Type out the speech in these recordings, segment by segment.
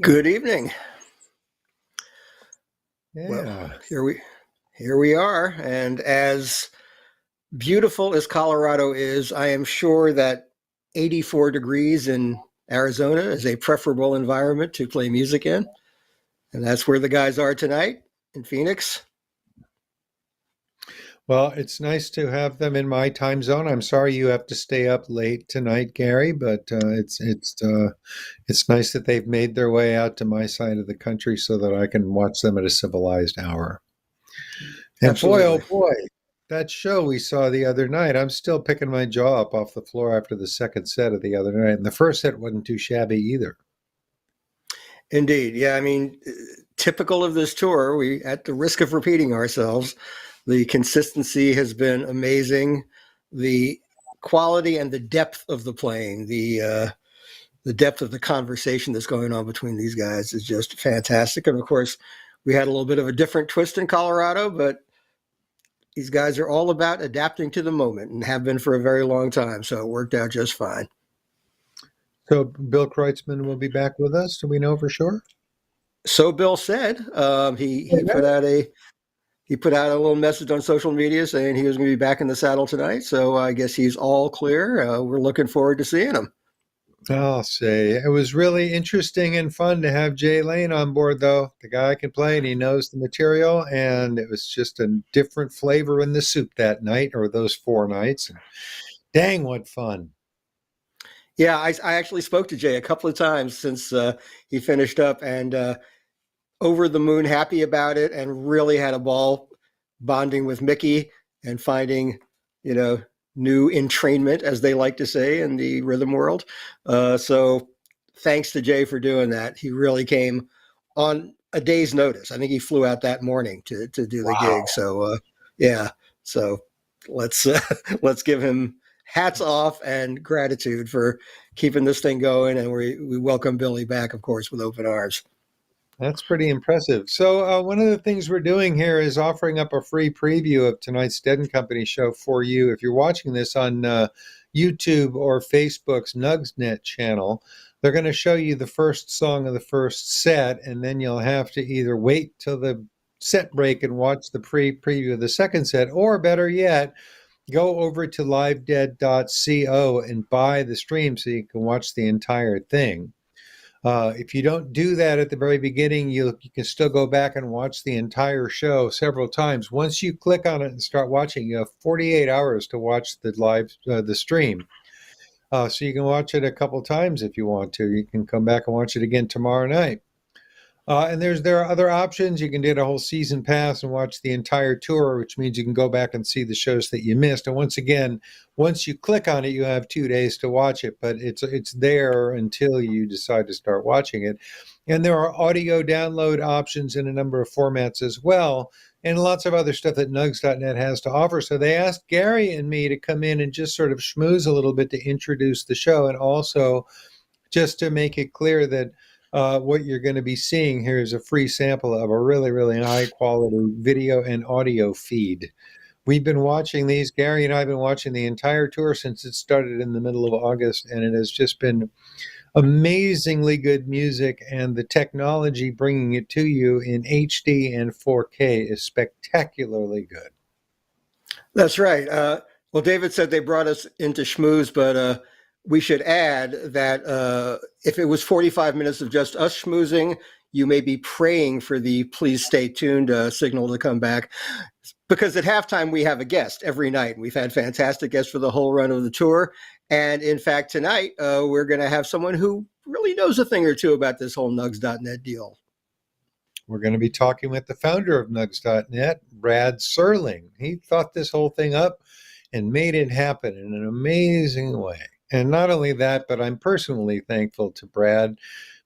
Good evening. Well, Yeah. here we are, and as beautiful as Colorado is, I am sure that 84 degrees in Arizona is a preferable environment to play music in, and that's where the guys are tonight in Phoenix. Well, it's nice to have them in my time zone. I'm sorry you have to stay up late tonight, Gary, but it's nice that they've made their way out to my side of the country so that I can watch them at a civilized hour. And boy, oh Absolutely. boy, that show we saw the other night, I'm still picking my jaw up off the floor after the second set of the other night. And the first set wasn't too shabby either. Indeed. Yeah, I mean, typical of this tour, we at the risk of repeating ourselves, the consistency has been amazing. The quality and the depth of the playing, the depth of the conversation that's going on between these guys is just fantastic. And of course, we had a little bit of a different twist in Colorado, but these guys are all about adapting to the moment and have been for a very long time. So it worked out just fine. So Bill Kreutzmann will be back with us. Do we know for sure? So Bill said he put out a little message on social media saying he was going to be back in the saddle tonight. So I guess he's all clear. We're looking forward to seeing him. I'll say it was really interesting and fun to have Jay Lane on board, though. The guy can play and he knows the material, and it was just a different flavor in the soup that night or those 4 nights. And dang, what fun! Yeah, I actually spoke to Jay a couple of times since he finished up, and over the moon happy about it, and really had a ball bonding with Mickey and finding, you know, new entrainment, as they like to say in the rhythm world. So thanks to Jay for doing that. He really came on a day's notice. I think he flew out that morning to do the gig. Wow. So yeah, so let's let's give him hats off and gratitude for keeping this thing going. And we welcome Billy back, of course, with open arms. That's pretty impressive. So, one of the things we're doing here is offering up a free preview of tonight's Dead and Company show for you. If you're watching this on YouTube or Facebook's Nugsnet channel, they're going to show you the first song of the first set, and then you'll have to either wait till the set break and watch the preview of the second set, or better yet, go over to livedead.co and buy the stream so you can watch the entire thing. If you don't do that at the very beginning, you can still go back and watch the entire show several times. Once you click on it and start watching, you have 48 hours to watch the stream. So you can watch it a couple times if you want to. You can come back and watch it again tomorrow night. And there are other options. You can get a whole season pass and watch the entire tour, which means you can go back and see the shows that you missed. And once again, once you click on it, you have 2 days to watch it, but it's there until you decide to start watching it. And there are audio download options in a number of formats as well, and lots of other stuff that Nugs.net has to offer. So they asked Gary and me to come in and just sort of schmooze a little bit to introduce the show, and also just to make it clear that what you're going to be seeing here is a free sample of a really, really high quality video and audio feed. We've been watching these. Gary and I have been watching the entire tour since it started in the middle of August, and it has just been amazingly good music, and the technology bringing it to you in HD and 4K is spectacularly good. That's right. Well, David said they brought us into schmooze, but we should add that if it was 45 minutes of just us schmoozing, you may be praying for the please stay tuned signal to come back. Because at halftime, we have a guest every night. We've had fantastic guests for the whole run of the tour. And in fact, tonight, we're going to have someone who really knows a thing or two about this whole Nugs.net deal. We're going to be talking with the founder of Nugs.net, Brad Serling. He thought this whole thing up and made it happen in an amazing way. And not only that, but I'm personally thankful to Brad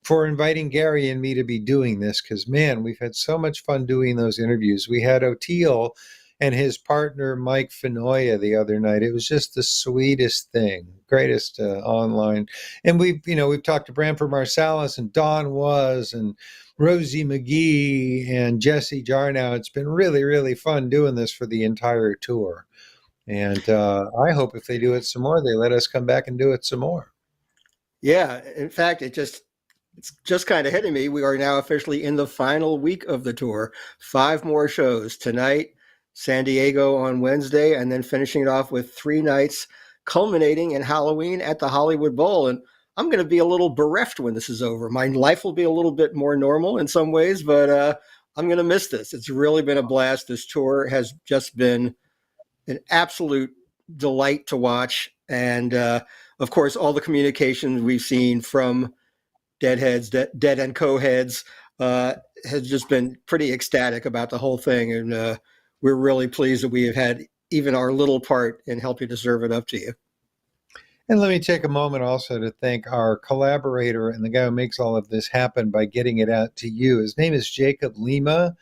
for inviting Gary and me to be doing this, because, man, we've had so much fun doing those interviews. We had Oteil and his partner, Mike Finoia, the other night. It was just the sweetest thing, greatest online. And we've talked to Branford Marsalis and Don Was and Rosie McGee and Jesse Jarnow. It's been really, really fun doing this for the entire tour. And I hope if they do it some more, they let us come back and do it some more. Yeah, in fact, it's just kind of hitting me. We are now officially in the final week of the tour. 5 more shows tonight, San Diego on Wednesday, and then finishing it off with 3 nights, culminating in Halloween at the Hollywood Bowl. And I'm going to be a little bereft when this is over. My life will be a little bit more normal in some ways, but I'm going to miss this. It's really been a blast. This tour has just been an absolute delight to watch. And of course, all the communications we've seen from Deadheads, Dead and co-heads, has just been pretty ecstatic about the whole thing. And we're really pleased that we have had even our little part in helping to serve it up to you. And let me take a moment also to thank our collaborator and the guy who makes all of this happen by getting it out to you. His name is Jacob Lima,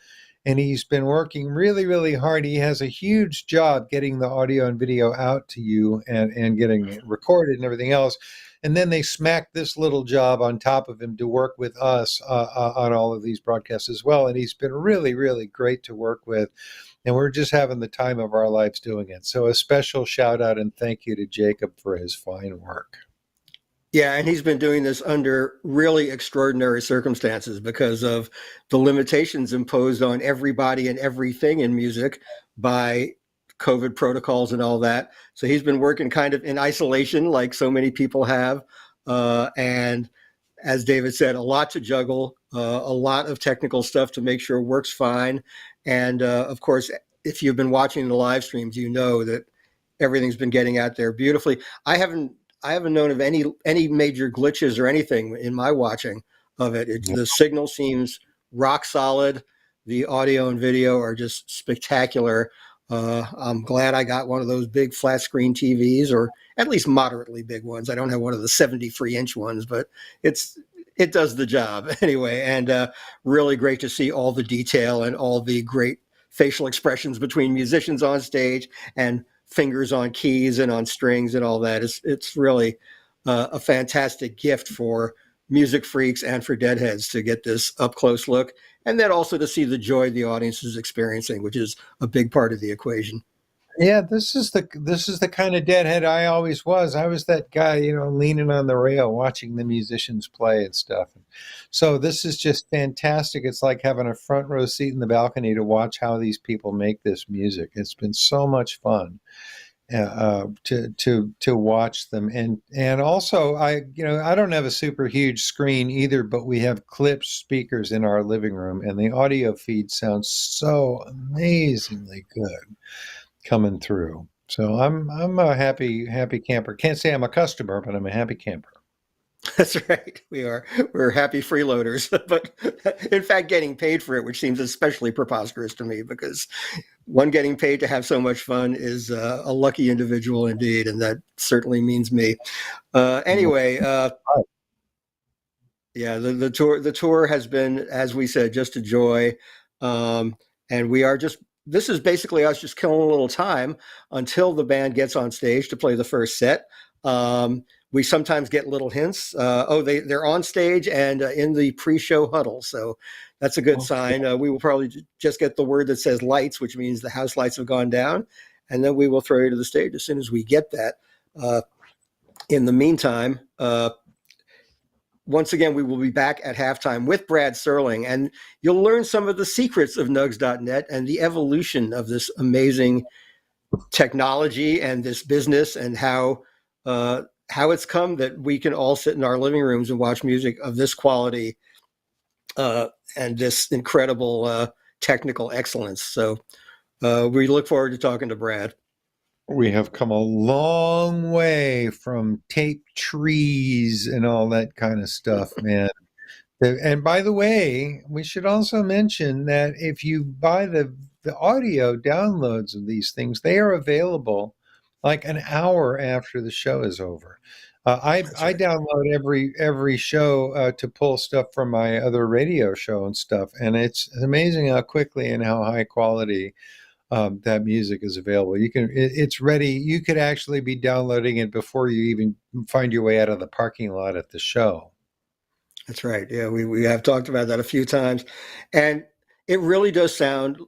and he's been working really, really hard. He has a huge job getting the audio and video out to you and getting it recorded and everything else. And then they smacked this little job on top of him to work with us on all of these broadcasts as well. And he's been really, really great to work with. And we're just having the time of our lives doing it. So a special shout out and thank you to Jacob for his fine work. Yeah, and he's been doing this under really extraordinary circumstances because of the limitations imposed on everybody and everything in music by COVID protocols and all that. So he's been working kind of in isolation, like so many people have. And as David said, a lot to juggle, a lot of technical stuff to make sure it works fine. And of course, if you've been watching the live streams, you know that everything's been getting out there beautifully. I haven't known of any major glitches or anything in my watching of it. The signal seems rock solid. The audio and video are just spectacular. I'm glad I got one of those big flat screen TVs, or at least moderately big ones. I don't have one of the 73-inch ones, but it does the job anyway. And really great to see all the detail and all the great facial expressions between musicians on stage and fingers on keys and on strings and all that. It's really a fantastic gift for music freaks and for Deadheads to get this up close look, and then also to see the joy the audience is experiencing, which is a big part of the equation. Yeah, this is the kind of deadhead I always was. I was that guy, leaning on the rail, watching the musicians play and stuff. So this is just fantastic. It's like having a front row seat in the balcony to watch how these people make this music. It's been so much fun to watch them, and also I don't have a super huge screen either, but we have Klipsch speakers in our living room, and the audio feed sounds so amazingly good coming through. So I'm a happy camper. Can't say I'm a customer, but I'm a happy camper. That's right. We're happy freeloaders, but in fact, getting paid for it, which seems especially preposterous to me, because one getting paid to have so much fun is a lucky individual indeed, and that certainly means me. Anyway, yeah, the tour has been, as we said, just a joy, and we are just. This is basically us just killing a little time until the band gets on stage to play the first set. We sometimes get little hints. They're on stage and in the pre-show huddle. So that's a good sign. We will probably just get the word that says lights, which means the house lights have gone down. And then we will throw you to the stage as soon as we get that. In the meantime, once again, we will be back at halftime with Brad Serling, and you'll learn some of the secrets of Nugs.net and the evolution of this amazing technology and this business, and how it's come that we can all sit in our living rooms and watch music of this quality and this incredible technical excellence. So we look forward to talking to Brad. We have come a long way from tape trees and all that kind of stuff, man. And by the way, we should also mention that if you buy the audio downloads of these things, they are available like an hour after the show is over. I download every show to pull stuff from my other radio show and stuff, and it's amazing how quickly and how high quality that music is available. It's ready. You could actually be downloading it before you even find your way out of the parking lot at the show. That's right. Yeah, we have talked about that a few times, and it really does sound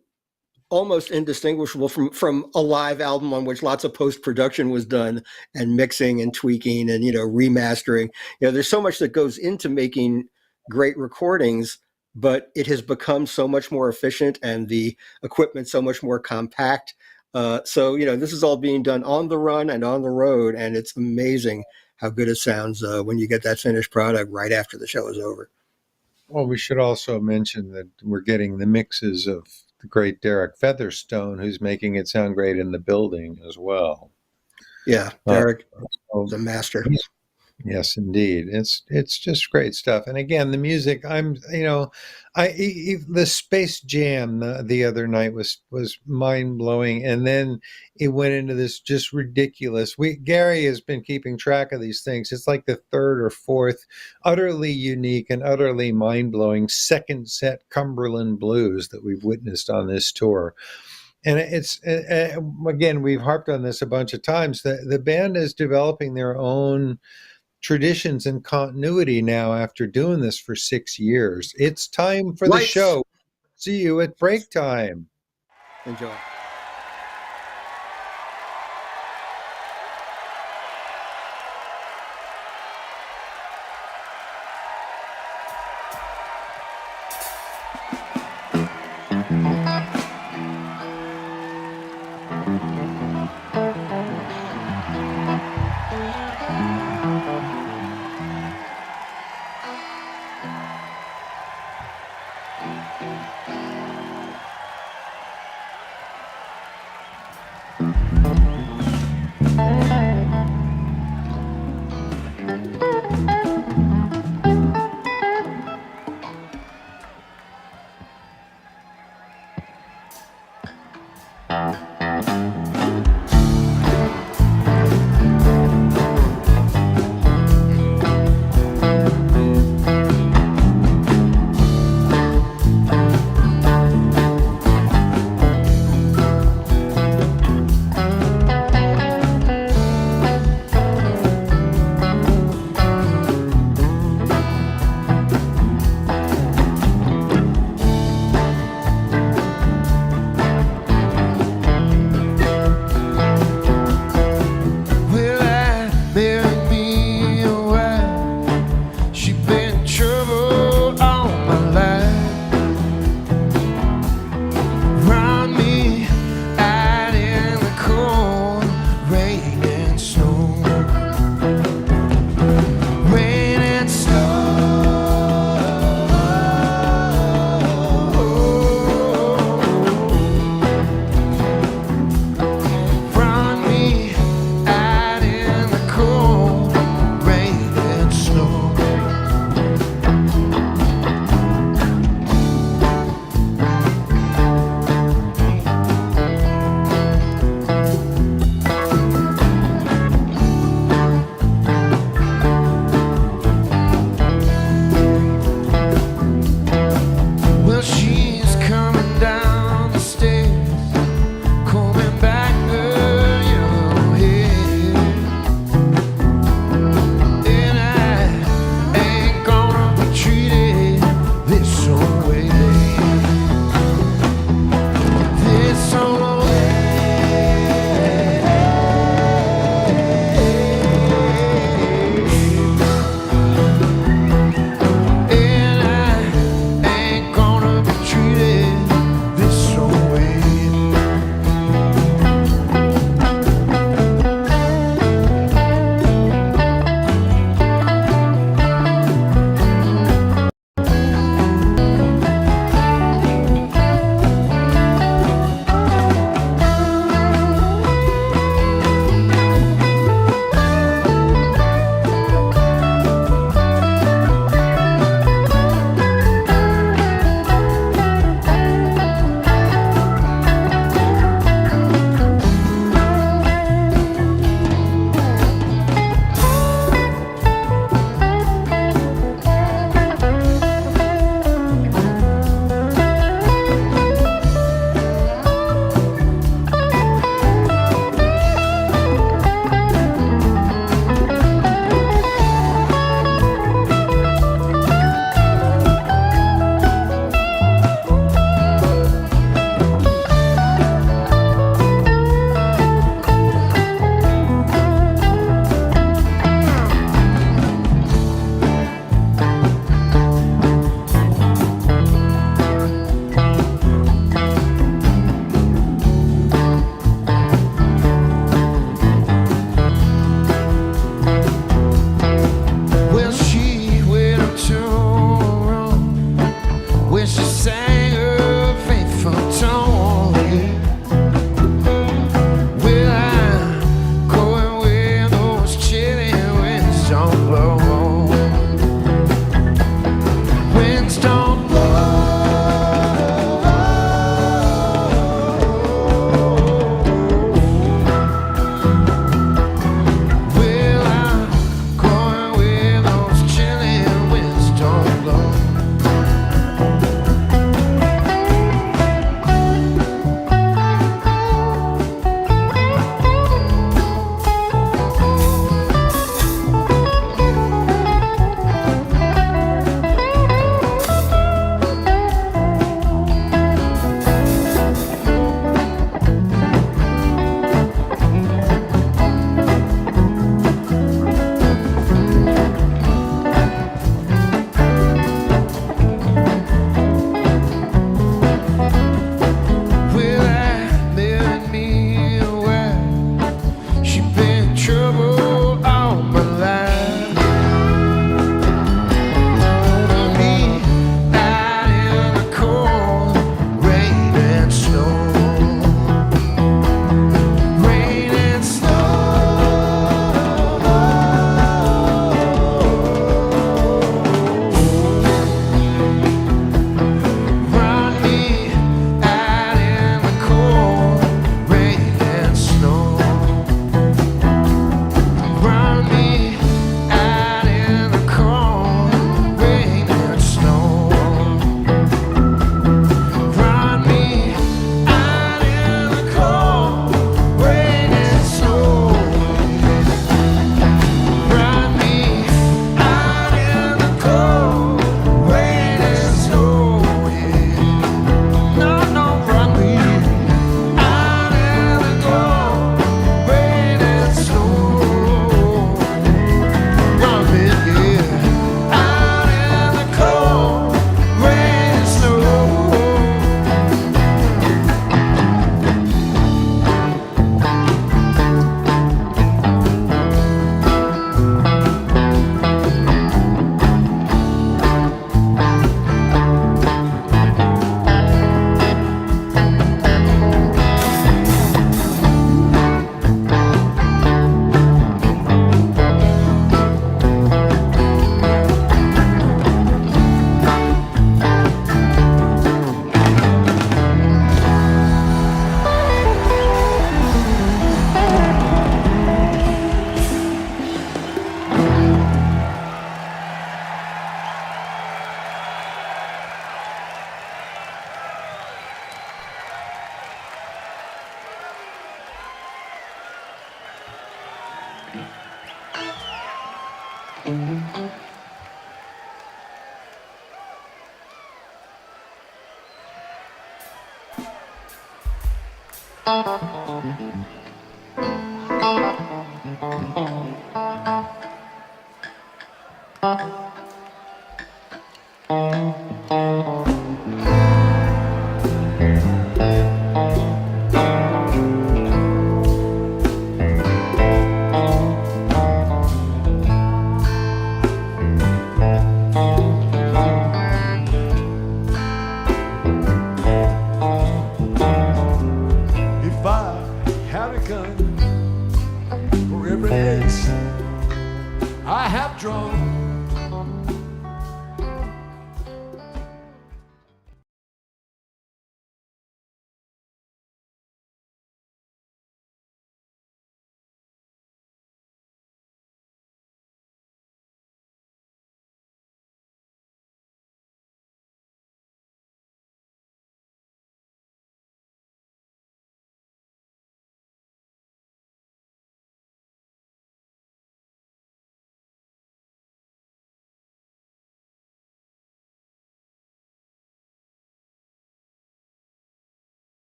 almost indistinguishable from a live album on which lots of post-production was done and mixing and tweaking and remastering. There's so much that goes into making great recordings, but it has become so much more efficient and the equipment so much more compact. So, this is all being done on the run and on the road, and it's amazing how good it sounds when you get that finished product right after the show is over. Well, we should also mention that we're getting the mixes of the great Derek Featherstone, who's making it sound great in the building as well. Yeah, Uh, Derek so is a master. Yes, indeed. It's just great stuff. And again, the music. The Space Jam the other night was mind blowing, and then it went into this just ridiculous. Gary has been keeping track of these things. It's like the third or fourth, utterly unique and utterly mind blowing second set Cumberland blues that we've witnessed on this tour. And it's again, we've harped on this a bunch of times. The band is developing their own traditions and continuity now after doing this for 6 years. It's time for the Lights. show. See you at break time. Enjoy.